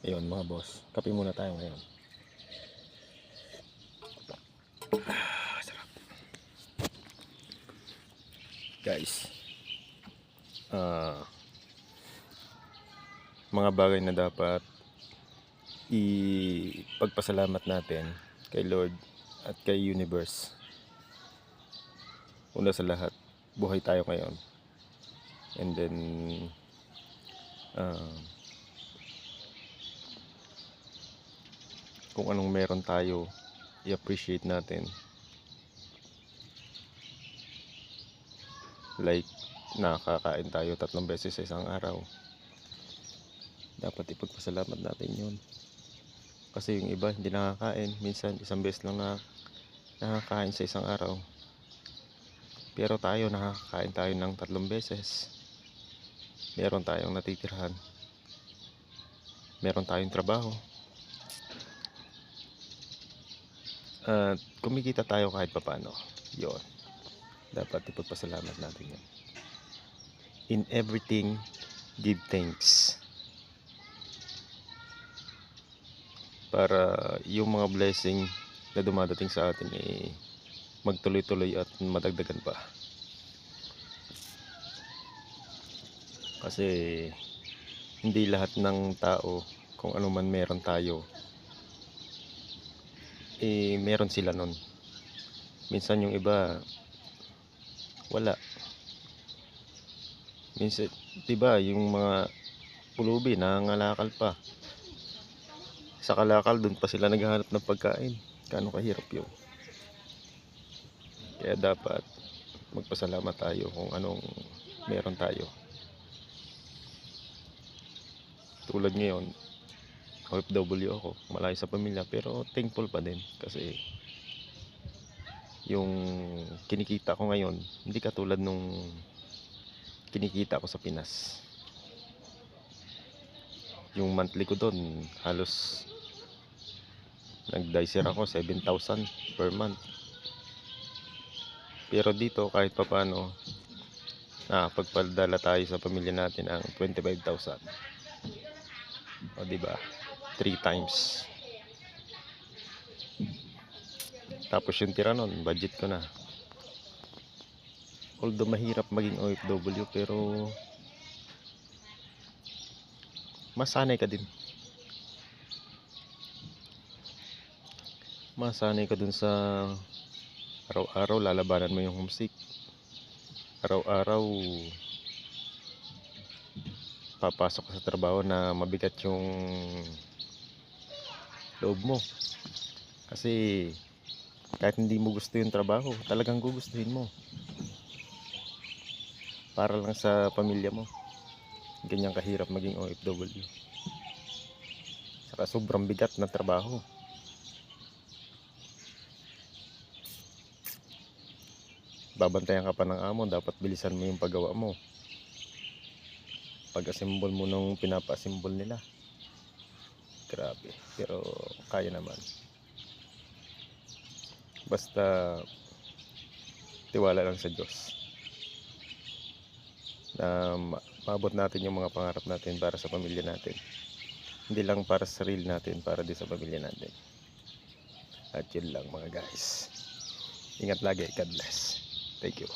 Ayun mga boss, kape muna tayo ngayon. Sarap. Guys, mga bagay na dapat ipagpasalamat natin kay Lord at kay Universe. Una sa lahat, buhay tayo ngayon. And then kung anong meron tayo, i-appreciate natin. Like, nakakain tayo 3 beses sa isang araw. Dapat ipagpasalamat natin yun. Kasi yung iba hindi nakakain. Minsan 1 beses lang na nakakain sa isang araw. Pero tayo nakakain tayo ng 3 beses. Meron tayong natitirhan. Meron tayong trabaho. At kumikita tayo kahit papano. Yun. Dapat ipagpasalamat natin yun. In everything, give thanks. Para yung mga blessing na dumadating sa atin magtuloy-tuloy at madagdagan pa. Kasi hindi lahat ng tao, kung ano man meron tayo, meron sila nun. Minsan yung iba wala. Minsan, diba, yung mga pulubi nangangalakal pa. Sa kalakal, dun pa sila naghahanap ng pagkain. Gaano kahirap yun. Kaya dapat magpasalamat tayo kung anong meron tayo. Tulad ngayon, OFW ako, malayo sa pamilya, pero thankful pa din kasi yung kinikita ko ngayon hindi katulad nung kinikita ko sa Pinas. Yung monthly ko doon halos nagdicer ako 7,000 per month. Pero dito kahit papaano pagpadala tayo sa pamilya natin ang 25,000. O diba? 3 times. Tapos yung tira nun, budget ko na. Although mahirap maging OFW, pero masanay ka din. Masanay ka dun sa araw-araw lalabanan mo yung homesick. Araw-araw papasok ka sa trabaho na mabigat yung loob mo. Kasi kahit hindi mo gusto yung trabaho, talagang gugustuhin mo. Para lang sa pamilya mo. Ganyan kahirap maging OFW. Saka sobrang bigat ng trabaho. Babantayan ka pa ng amo, dapat bilisan mo yung paggawa mo. Pag-assemble mo nung pinapa-assemble nila. Grabe, pero kaya naman. Basta tiwala lang sa Diyos na maabot natin yung mga pangarap natin para sa pamilya natin. Hindi lang para sa sarili natin, para din sa pamilya natin. At yun lang mga guys. Ingat lagi, God bless. Thank you.